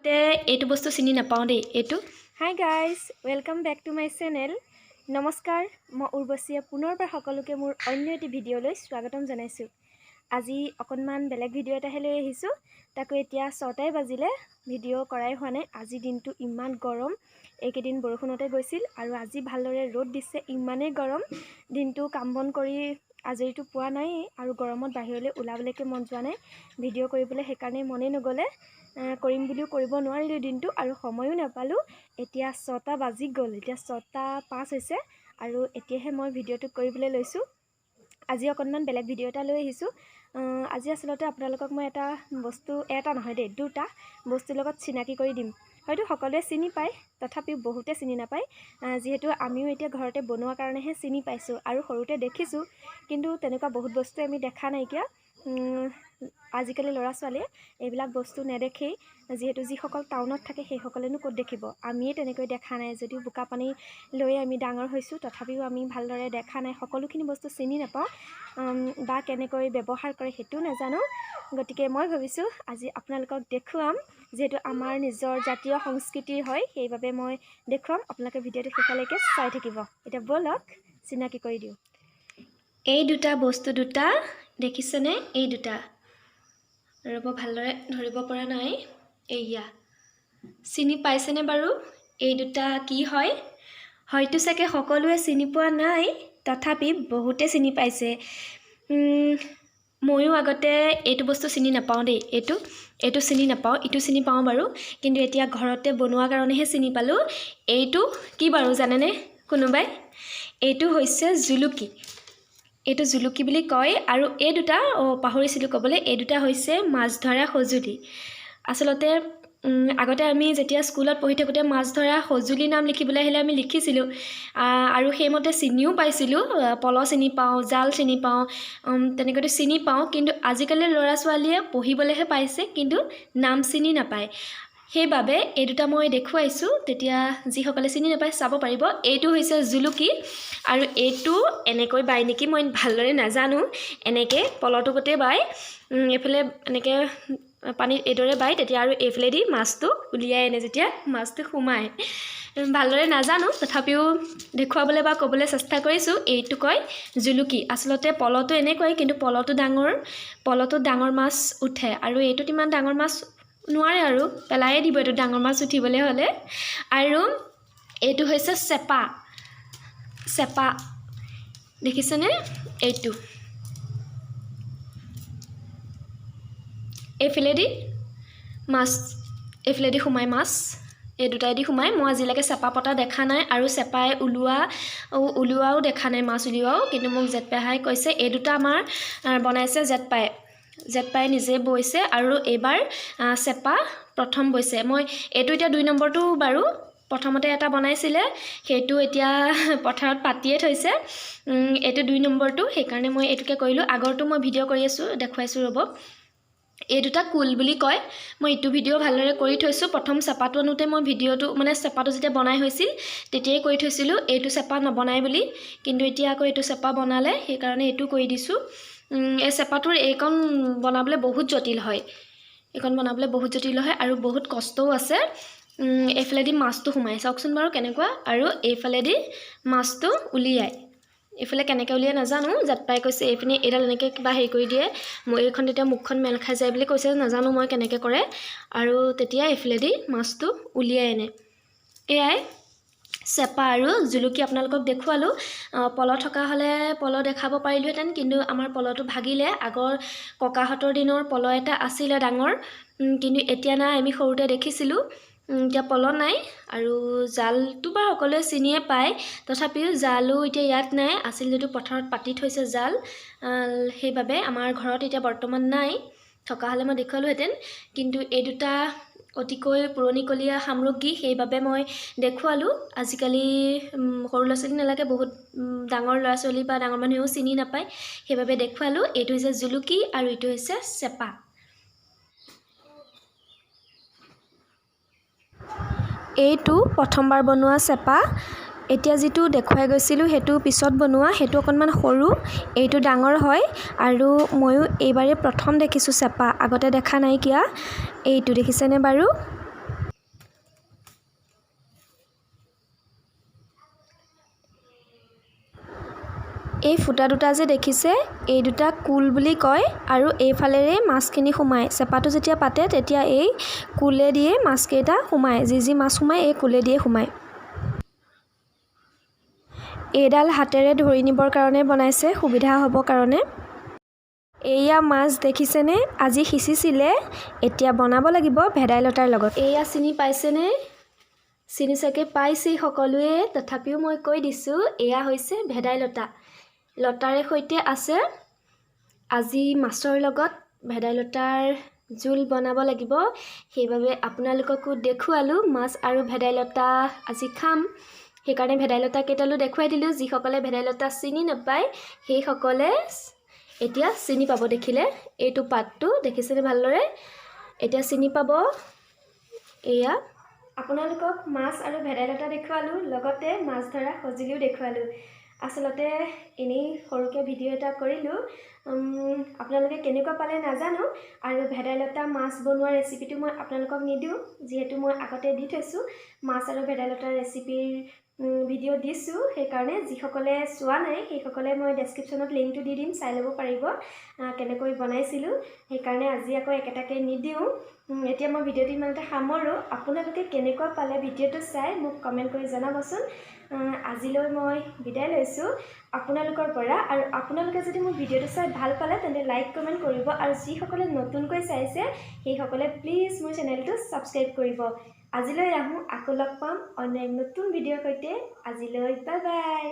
এইটো বস্তু চিনি নাপাওঁ দেই এইটো hi guys welcome back to my channel নমস্কাৰ মই উৰ্বশীয়ে পুনৰবাৰ সকলোকে মোৰ অন্য এটি ভিডিঅ'লৈ স্বাগতম জনাইছোঁ আজি অকণমান বেলেগ ভিডিঅ' এটাহে লৈ আহিছোঁ তাকো এতিয়া 6টাই বাজিলে ভিডিঅ' কৰাই হোৱা নাই আজি দিনটো ইমান গৰম এইকেইদিন বৰষুণতে গৈছিল আৰু আজি ভালদৰে ৰ'দ দিছে ইমানেই গৰম দিনটো কাম বন কৰি আজৰিটো পোৱা নাই আৰু গৰমত বাহিৰলৈ ওলাবলৈকে মন যোৱা নাই ভিডিঅ' কৰিবলৈ সেইকাৰণে মনেই নগ'লে কৰিম বুলিও কৰিব নোৱাৰিলোঁ দিনটো আৰু সময়ো নাপালোঁ এতিয়া 6টা বাজি গ'ল এতিয়া 6:05 হৈছে আৰু এতিয়াহে মই ভিডিঅ'টো কৰিবলৈ লৈছোঁ আজি অকণমান বেলেগ ভিডিঅ' এটা লৈ আহিছোঁ আজি আচলতে আপোনালোকক মই এটা নহয় দেই দুটা বস্তুৰ লগত চিনাকি কৰি দিম হয়তো সকলোৱে চিনি পায় তথাপিও বহুতে চিনি নাপায় যিহেতু আমিও এতিয়া ঘৰতে বনোৱাৰ কাৰণেহে চিনি পাইছোঁ আৰু সৰুতে দেখিছোঁ কিন্তু তেনেকুৱা বহুত বস্তু আমি দেখা নাইকিয়া আজিকালি ল'ৰা ছোৱালীয়ে এইবিলাক বস্তু নেদেখেই যিহেতু যিসকল টাউনত থাকে সেইসকলেনো ক'ত দেখিব আমিয়ে তেনেকৈ দেখা নাই যদিও বোকা পানী লৈ আমি ডাঙৰ হৈছোঁ তথাপিও আমি ভালদৰে দেখা নাই সকলোখিনি বস্তু চিনি নাপাওঁ বা কেনেকৈ ব্যৱহাৰ কৰে সেইটোও নাজানো গতিকে মই ভাবিছোঁ আজি আপোনালোকক দেখুৱাম যেহেতু আমাৰ নিজৰ জাতীয় সংস্কৃতি হয় সেইবাবে মই দেখুৱাম আপোনালোকে ভিডিঅ'টো শেষলৈকে চাই থাকিব এতিয়া বলক চিনাকি কৰি দিওঁ এই দুটা বস্তু দুটা দেখিছেনে এই দুটা ৰ'ব ভালদৰে ধৰিব পৰা নাই এইয়া চিনি পাইছেনে বাৰু এই দুটা কি হয় হয়তো চাগে সকলোৱে চিনি পোৱা নাই তথাপি বহুতে চিনি পাইছে ময়ো আগতে এইটো বস্তু চিনি নাপাওঁ দেই এইটো চিনি নাপাওঁ ইটো চিনি পাওঁ বাৰু কিন্তু এতিয়া ঘৰতে বনোৱাৰ কাৰণেহে চিনি পালোঁ এইটো কি বাৰু জানেনে কোনোবাই এইটো হৈছে জুলুকি এইটো জুলুকি বুলি কয় আৰু এই দুটা পাহৰিছিলোঁ ক'বলৈ এই দুটা হৈছে মাছ ধৰা সঁজুলি আচলতে আগতে আমি যেতিয়া স্কুলত পঢ়ি থাকোঁতে মাছ ধৰা সঁজুলিৰ নাম লিখিবলৈ আহিলে আমি লিখিছিলোঁ আৰু সেইমতে চিনিও পাইছিলোঁ পল চিনি পাওঁ জাল চিনি পাওঁ তেনেকৈতো চিনি পাওঁ কিন্তু আজিকালিৰ ল'ৰা ছোৱালীয়ে পঢ়িবলৈহে পাইছে কিন্তু নাম চিনি নাপায় সেইবাবে এই দুটা মই দেখুৱাইছোঁ তেতিয়া যিসকলে চিনি নাপায় চাব পাৰিব এইটো হৈছে জুলুকি আৰু এইটো এনেকৈ বাই নেকি মই ভালদৰে নাজানো এনেকৈ পলটো গোটেই বাই এইফালে এনেকৈ পানীত এইদৰে বাই তেতিয়া আৰু এইফালেদি মাছটো উলিয়াই আনে যেতিয়া মাছটো সোমায় ভালদৰে নাজানো তথাপিও দেখুৱাবলৈ বা ক'বলৈ চেষ্টা কৰিছোঁ এইটো কয় জুলুকি আচলতে পলটো এনেকুৱাই কিন্তু পলটোত ডাঙৰ মাছ উঠে আৰু এইটোত ইমান ডাঙৰ মাছ নোৱাৰে আৰু পেলাইয়ে দিব এইটো ডাঙৰ মাছ উঠিবলৈ হ'লে আৰু এইটো হৈছে চেপা দেখিছেনে এইটো এইফালেদি সোমাই মাছ এই দুটাইদি সোমাই মই আজিলৈকে চেপা পতা দেখা নাই আৰু চেপাই ওলোৱাও দেখা নাই মাছ উলিওৱাও কিন্তু মোক জেঠপেহাই কৈছে এই দুটা আমাৰ বনাইছে জেঠপাই নিজে বৈছে আৰু এইবাৰ চেপা প্ৰথম বৈছে মই এইটো এতিয়া 2 নম্বৰটো বাৰু প্ৰথমতে এটা বনাইছিলে সেইটো এতিয়া পথাৰত পাতিয়ে থৈছে এইটো 2 নম্বৰটো সেইকাৰণে মই এইটোকে কৰিলোঁ আগৰটো মই ভিডিঅ' কৰি আছোঁ দেখুৱাইছোঁ ৰ'ব এই দুটা কুল বুলি কয় মই ইটো ভিডিঅ' ভালদৰে কৰি থৈছোঁ প্ৰথম চেপাটো আনোতে মই ভিডিঅ'টো মানে চেপাটো যেতিয়া বনাই হৈছিল তেতিয়াই কৰি থৈছিলোঁ এইটো চেপা নবনাই বুলি কিন্তু এতিয়া আকৌ এইটো চেপা বনালে সেইকাৰণে এইটো কৰি দিছোঁ এই চেপাটোৰ এইকণ বনাবলৈ বহুত জটিল হয় আৰু বহুত কষ্টও আছে এইফালেদি মাছটো সোমাই চাওকচোন বাৰু কেনেকুৱা আৰু এইফালেদি মাছটো উলিয়াই এইফালে কেনেকৈ উলিয়াই নাজানো জেঠপাই কৈছে এইপিনে এইডাল এনেকৈ কিবা হেৰি কৰি দিয়ে মই এইখন তেতিয়া মুখখন মেল খাই যায় বুলি কৈছে নাজানো মই কেনেকৈ কৰে আৰু তেতিয়া এইফালেদি মাছটো উলিয়াই আনে এয়াই চেপা আৰু জুলুকি আপোনালোকক দেখুৱালোঁ পল থকা হ'লে পল দেখাব পাৰিলোহেঁতেন কিন্তু আমাৰ পলটো ভাগিলে আগৰ ককাহঁতৰ দিনৰ পল এটা আছিলে ডাঙৰ কিন্তু এতিয়া নাই আমি সৰুতে দেখিছিলোঁ এতিয়া পল নাই আৰু জালটো বাৰু সকলোৱে চিনিয়ে পায় তথাপিও জালো এতিয়া ইয়াত নাই আছিল যদিও পথাৰত পাতি থৈছে জাল সেইবাবে আমাৰ ঘৰত এতিয়া বৰ্তমান নাই থকা হ'লে মই দেখুৱালোহেঁতেন কিন্তু এই দুটা অতিকৈ পুৰণিকলীয়া সামগ্ৰী সেইবাবে মই দেখুৱালোঁ আজিকালি সৰু ল'ৰা ছোৱালী নালাগে বহুত ডাঙৰ ল'ৰা ছোৱালী বা ডাঙৰ মানুহেও চিনি নাপায় সেইবাবে দেখুৱালোঁ এইটো হৈছে জুলুকি আৰু এইটো হৈছে চেপা এইটো প্ৰথমবাৰ বনোৱা চেপা এতিয়া যিটো দেখুৱাই গৈছিলোঁ সেইটো পিছত বনোৱা সেইটো অকণমান সৰু এইটো ডাঙৰ হয় আৰু ময়ো এইবাৰে প্ৰথম দেখিছোঁ চেপা আগতে দেখা নাইকিয়া এইটো দেখিছেনে বাৰু এই ফুটা দুটা যে দেখিছে এই দুটা কুল বুলি কয় আৰু এইফালেৰে মাছখিনি সোমায় চেপাটো যেতিয়া পাতে তেতিয়া এই কুলে দিয়ে মাছকেইটা সোমায় যি মাছ সোমায় এই কুলে দিয়ে সোমায় এইডাল হাতেৰে ধৰি নিবৰ কাৰণে বনাইছে সুবিধা হ'ব কাৰণে এয়া মাছ দেখিছেনে আজি সিঁচিছিলে এতিয়া বনাব লাগিব ভেদাইলতাৰ লগত এয়া চিনি পাইছেনে চিনি চাগে পাইছেই সকলোৱে তথাপিও মই কৈ দিছোঁ এয়া হৈছে ভেদাইলতা লতাৰে সৈতে আছে আজি মাছৰ লগত ভেদাইলতাৰ জোল বনাব লাগিব সেইবাবে আপোনালোককো দেখুৱালোঁ মাছ আৰু ভেদাইলতা আজি খাম সেইকাৰণে ভেদাইলতা কেইটালো দেখুৱাই দিলোঁ যিসকলে ভেদাইলতা চিনি নাপায় সেইসকলে এতিয়া চিনি পাব দেখিলে এইটো পাতটো দেখিছেনে ভালদৰে এতিয়া চিনি পাব এয়া আপোনালোকক মাছ আৰু ভেদাইলতা দেখুৱালোঁ লগতে মাছ ধৰা সঁজুলিও দেখুৱালোঁ আচলতে এনেই সৰুকৈ ভিডিঅ' এটা কৰিলোঁ আপোনালোকে কেনেকুৱা পালে নাজানো আৰু ভেদাইলতা মাছ বনোৱা ৰেচিপিটো মই আপোনালোকক নিদিওঁ যিহেতু মই আগতে দি থৈছোঁ মাছ আৰু ভেদাইলতাৰ ৰেচিপিৰ ভিডিঅ' দিছোঁ সেইকাৰণে যিসকলে চোৱা নাই সেইসকলে মই ডেছক্ৰিপশ্যনত লিংকটো দি দিম চাই ল'ব পাৰিব কেনেকৈ বনাইছিলোঁ সেইকাৰণে আজি আকৌ একেটাকে নিদিওঁ এতিয়া মই ভিডিঅ'টো ইমানতে সামৰোঁ আপোনালোকে কেনেকুৱা পালে ভিডিঅ'টো চাই মোক কমেণ্ট কৰি জনাবচোন আজিলৈ মই বিদায় লৈছোঁ আপোনালোকৰ পৰা আৰু আপোনালোকে যদি মোৰ ভিডিঅ'টো চাই ভাল পালে তেন্তে লাইক কমেণ্ট কৰিব আৰু যিসকলে নতুনকৈ চাইছে সেইসকলে প্লিজ মোৰ চেনেলটো ছাবস্ক্ৰাইব কৰিব আজিলৈ আহোঁ আকৌ লগ পাম অন্য এক নতুন ভিডিঅ'ৰ সৈতে আজিলৈ বাই বাই